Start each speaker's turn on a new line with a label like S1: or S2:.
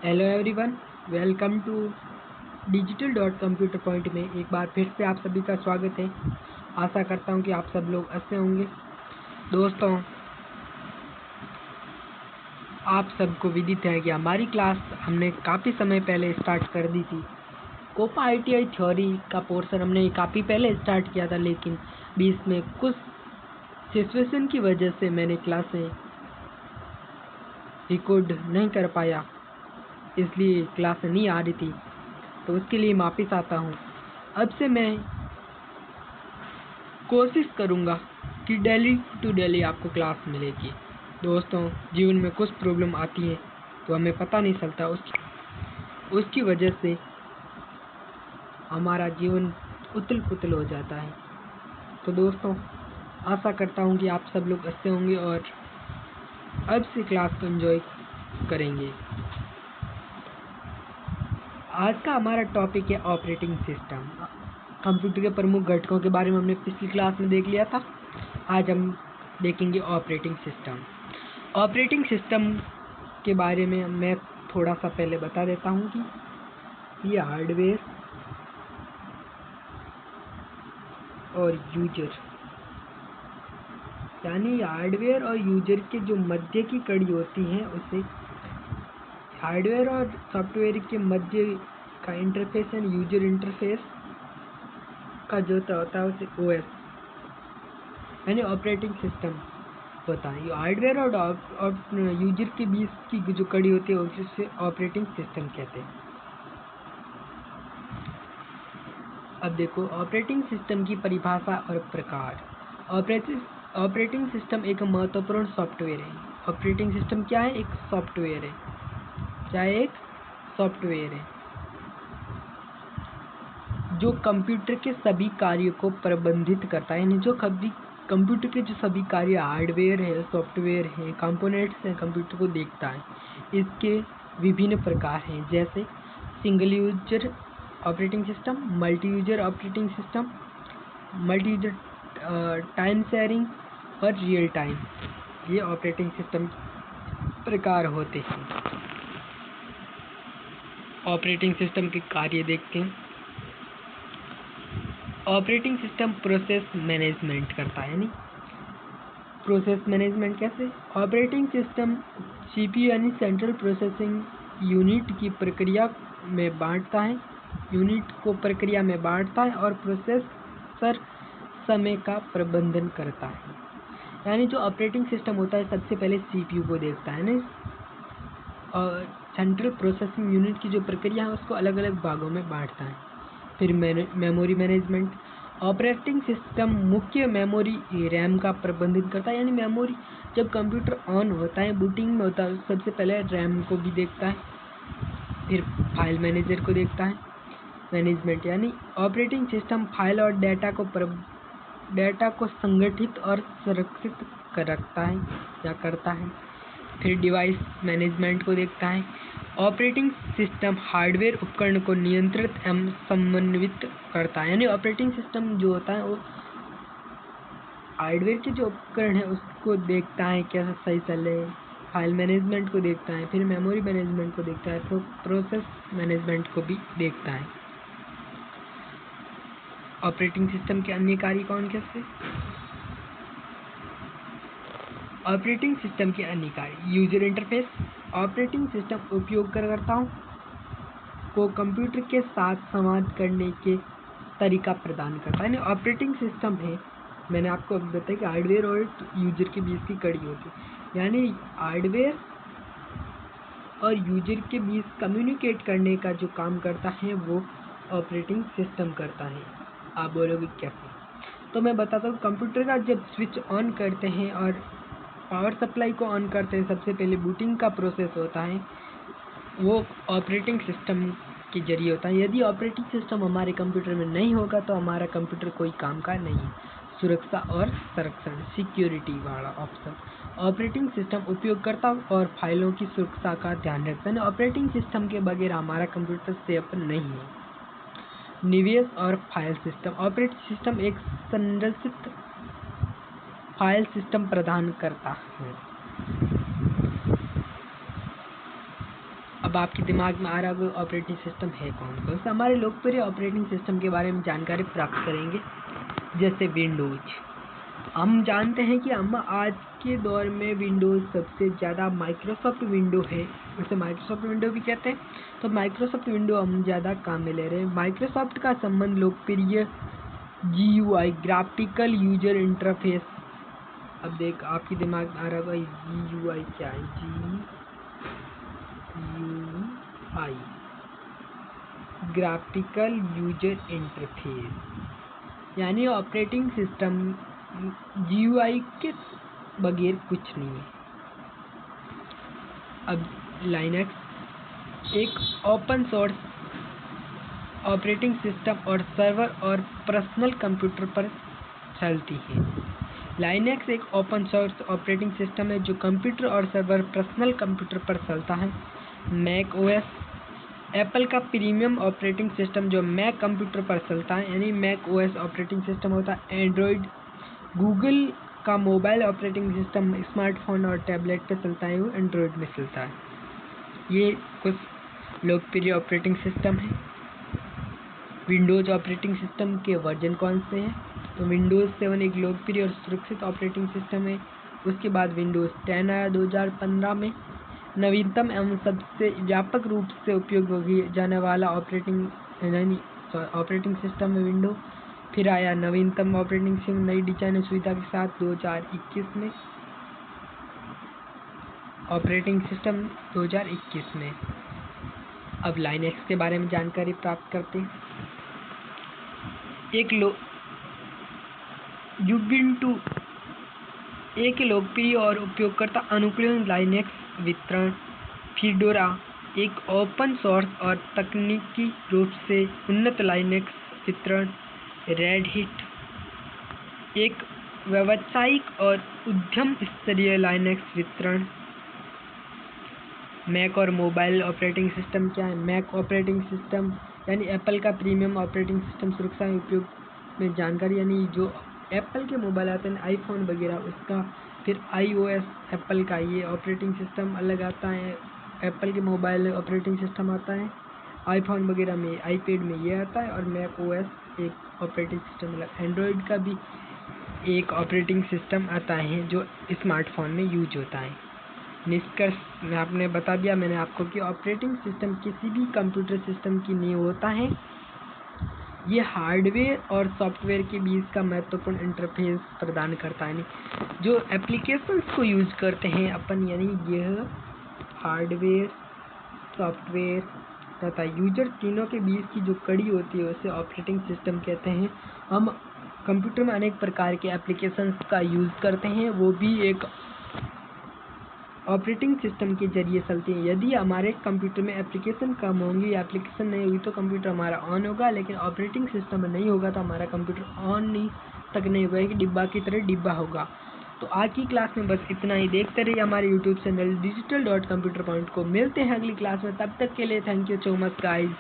S1: Hello everyone, welcome to digital dot computer point में एक बार फिर से आप सभी का स्वागत है। आशा करता हूं कि आप सब लोग अच्छे होंगे। दोस्तों, आप सबको विदित है कि हमारी क्लास हमने काफ़ी समय पहले स्टार्ट कर दी थी। कोपा ITI थ्योरी का पोर्शन हमने काफ़ी पहले स्टार्ट किया था, लेकिन बीच में कुछ सिचुएशन की वजह से मैंने क्लासें रिकॉर्ड नहीं कर पाया, इसलिए क्लास नहीं आ रही थी, तो उसके लिए माफ़ी चाहता हूँ। अब से मैं कोशिश करूँगा कि डेली टू डेली आपको क्लास मिलेगी। दोस्तों, जीवन में कुछ प्रॉब्लम आती है तो हमें पता नहीं चलता, उसकी वजह से हमारा जीवन उथल पुथल हो जाता है। तो दोस्तों, आशा करता हूँ कि आप सब लोग अच्छे होंगे और अब से क्लास को एंजॉय करेंगे। आज का हमारा टॉपिक है ऑपरेटिंग सिस्टम। कंप्यूटर के प्रमुख घटकों के बारे में हमने पिछली क्लास में देख लिया था। आज हम देखेंगे ऑपरेटिंग सिस्टम। ऑपरेटिंग सिस्टम के बारे में मैं थोड़ा सा पहले बता देता हूँ कि ये हार्डवेयर और यूजर, यानी हार्डवेयर और यूजर के जो मध्य की कड़ी होती है, उसे हार्डवेयर और सॉफ्टवेयर के मध्य का इंटरफेस एंड यूजर इंटरफेस का जो होता है उसे OS यानी ऑपरेटिंग सिस्टम होता है। हार्डवेयर और यूजर के बीच की जो कड़ी होती है उसे ऑपरेटिंग सिस्टम कहते हैं। अब देखो, ऑपरेटिंग सिस्टम की परिभाषा और प्रकार। ऑपरेटिंग सिस्टम एक महत्वपूर्ण सॉफ्टवेयर है। ऑपरेटिंग सिस्टम क्या है? एक सॉफ्टवेयर है। क्या है? एक सॉफ्टवेयर है जो कंप्यूटर के सभी कार्यों को प्रबंधित करता है। यानी जो कंप्यूटर के जो सभी कार्य हार्डवेयर है, सॉफ्टवेयर है, कंपोनेंट्स हैं, कंप्यूटर को देखता है। इसके विभिन्न प्रकार हैं, जैसे single user operating system, multi user operating system, multi user time sharing और रियल टाइम। ये ऑपरेटिंग सिस्टम प्रकार होते हैं। ऑपरेटिंग सिस्टम के कार्य देखते हैं। ऑपरेटिंग सिस्टम प्रोसेस मैनेजमेंट करता है। यानी प्रोसेस मैनेजमेंट कैसे? ऑपरेटिंग सिस्टम CPU यानी सेंट्रल प्रोसेसिंग यूनिट की प्रक्रिया में बांटता है, यूनिट को प्रक्रिया में बांटता है और प्रोसेसर समय का प्रबंधन करता है। यानी जो ऑपरेटिंग सिस्टम होता है सबसे पहले CPU को देखता है ना, और सेंट्रल प्रोसेसिंग यूनिट की जो प्रक्रिया है उसको अलग अलग भागों में बांटता है। फिर मेमोरी मैनेजमेंट। ऑपरेटिंग सिस्टम मुख्य मेमोरी रैम का प्रबंधन करता है। यानी मेमोरी जब कंप्यूटर ऑन होता है, बूटिंग में होता है, सबसे पहले रैम को भी देखता है। फिर फाइल मैनेजर को देखता है। मैनेजमेंट यानी ऑपरेटिंग सिस्टम फाइल और डेटा को संगठित और सुरक्षित रखता है या करता है। फिर डिवाइस मैनेजमेंट को देखता है। ऑपरेटिंग सिस्टम हार्डवेयर उपकरण को नियंत्रित एवं समन्वित करता है। यानी ऑपरेटिंग सिस्टम जो होता है वो हार्डवेयर के जो उपकरण है उसको देखता है कैसे सही चले। फाइल मैनेजमेंट को देखता है, फिर मेमोरी मैनेजमेंट को देखता है, प्रोसेस मैनेजमेंट को भी देखता है। ऑपरेटिंग सिस्टम के अन्य कार्य कौन कैसे? ऑपरेटिंग सिस्टम के अन्य कार्य। User interface. ऑपरेटिंग सिस्टम उपयोगकर्ताओं को कंप्यूटर के साथ संवाद करने के तरीका प्रदान करता है। ऑपरेटिंग सिस्टम है, मैंने आपको अभी बताया कि हार्डवेयर और यूजर के बीच की कड़ी होती है। यानी हार्डवेयर और यूजर के बीच कम्युनिकेट करने का जो काम करता है वो ऑपरेटिंग सिस्टम करता है। आप बोलोगे कैसे? तो मैं बताता हूँ। कंप्यूटर का जब स्विच ऑन करते हैं और पावर सप्लाई को ऑन करते हैं, सबसे पहले बूटिंग का प्रोसेस होता है, वो ऑपरेटिंग सिस्टम के जरिए होता है। यदि ऑपरेटिंग सिस्टम हमारे कंप्यूटर में नहीं होगा तो हमारा कंप्यूटर कोई काम का नहीं है। सुरक्षा और संरक्षण, सिक्योरिटी वाला ऑप्शन। ऑपरेटिंग सिस्टम उपयोगकर्ता और फाइलों की सुरक्षा का ध्यान रखता है। ऑपरेटिंग सिस्टम के बगैर हमारा कंप्यूटर सेफ नहीं है। निवेश और फाइल सिस्टम। ऑपरेटिंग सिस्टम एक संरचित फाइल सिस्टम प्रदान करता है। अब आपके दिमाग में आ रहा है ऑपरेटिंग सिस्टम है कौन कौन सा। हमारे लोकप्रिय ऑपरेटिंग सिस्टम के बारे में जानकारी प्राप्त करेंगे, जैसे विंडोज। हम जानते हैं कि हम आज के दौर में विंडोज़ सबसे ज़्यादा माइक्रोसॉफ्ट विंडो है, उसे माइक्रोसॉफ्ट विंडो भी कहते हैं। तो माइक्रोसॉफ्ट विंडो हम ज़्यादा काम में ले रहे हैं। माइक्रोसॉफ्ट का संबंध लोकप्रिय GUI ग्राफिकल यूजर इंटरफेस। अब देख आपके दिमाग में आ रहा होगा GUI क्या है। GUI ग्राफिकल यूजर इंटरफेस यानी ऑपरेटिंग सिस्टम GUI के बगैर कुछ नहीं है। अब लाइनक्स एक ओपन सोर्स ऑपरेटिंग सिस्टम और सर्वर और पर्सनल कंप्यूटर पर चलती है। लाइनक्स एक ओपन सोर्स ऑपरेटिंग सिस्टम है जो कंप्यूटर और सर्वर पर्सनल कंप्यूटर पर चलता है। मैक ओएस एप्पल का प्रीमियम ऑपरेटिंग सिस्टम जो मैक कंप्यूटर पर चलता है, यानी मैक ओएस ऑपरेटिंग सिस्टम होता है। एंड्रॉयड गूगल का मोबाइल ऑपरेटिंग सिस्टम स्मार्टफोन और टैबलेट पे चलता है, वो एंड्रॉयड में चलता है। ये कुछ लोकप्रिय ऑपरेटिंग सिस्टम है। विंडोज़ ऑपरेटिंग सिस्टम के वर्जन कौन से हैं, तो विंडोज़ 7 एक लोकप्रिय और सुरक्षित ऑपरेटिंग सिस्टम है। उसके बाद विंडोज़ 10 आया 2015 में। नवीनतम एवं सबसे व्यापक रूप से उपयोग किया जाने वाला ऑपरेटिंग सिस्टम है विंडो। फिर आया नवीनतम ऑपरेटिंग सिस्टम नई डिजाइन सुविधा के साथ 2021 में। ऑपरेटिंग सिस्टम 2021 में। अब लाइनक्स के बारे में जानकारी प्राप्त करते हैं। युबिंटू एक लोकप्रिय और उपयोगकर्ता अनुकूल लाइनक्स वितरण। फिडोरा एक ओपन सोर्स और तकनीकी रूप से उन्नत लाइनक्स वितरण। रेड हिट एक व्यावसायिक और उद्यम स्तरीय लाइनक्स वितरण। मैक और मोबाइल ऑपरेटिंग सिस्टम क्या है। मैक ऑपरेटिंग सिस्टम यानी एप्पल का प्रीमियम ऑपरेटिंग सिस्टम सुरक्षा में उपयोग में जानकारी, यानी जो एप्पल के मोबाइल आते हैं आईफोन वगैरह उसका। फिर iOS एप्पल का ये ऑपरेटिंग सिस्टम अलग आता है। एप्पल के मोबाइल ऑपरेटिंग सिस्टम आता है, आईफोन वगैरह में आईपैड में ये आता है। और मैक ओएस एक ऑपरेटिंग सिस्टम अलग। एंड्रॉयड का भी एक ऑपरेटिंग सिस्टम आता है जो स्मार्टफोन में यूज होता है। निष्कर्ष में आपने बता दिया मैंने आपको कि ऑपरेटिंग सिस्टम किसी भी कंप्यूटर सिस्टम की नींव होता है। ये हार्डवेयर और सॉफ्टवेयर के बीच का महत्वपूर्ण इंटरफेस प्रदान करता है। जो एप्लीकेशंस को यूज करते हैं अपन, यानी यह हार्डवेयर सॉफ्टवेयर तथा यूजर तीनों के बीच की जो कड़ी होती है उसे ऑपरेटिंग सिस्टम कहते हैं। हम कंप्यूटर में अनेक प्रकार के एप्लीकेशंस का यूज़ करते हैं, वो भी एक ऑपरेटिंग सिस्टम के जरिए चलती हैं। यदि हमारे कंप्यूटर में एप्लीकेशन कम होंगी या एप्लीकेशन नहीं हुई तो कंप्यूटर हमारा ऑन होगा, लेकिन ऑपरेटिंग सिस्टम नहीं होगा तो हमारा कंप्यूटर ऑन नहीं तक नहीं होगा, एक डिब्बा की तरह डिब्बा होगा। तो आज की क्लास में बस इतना ही। देखते रहिए हमारे यूट्यूब चैनल digital.computer point को। मिलते हैं अगली क्लास में, तब तक के लिए thank you so much guys.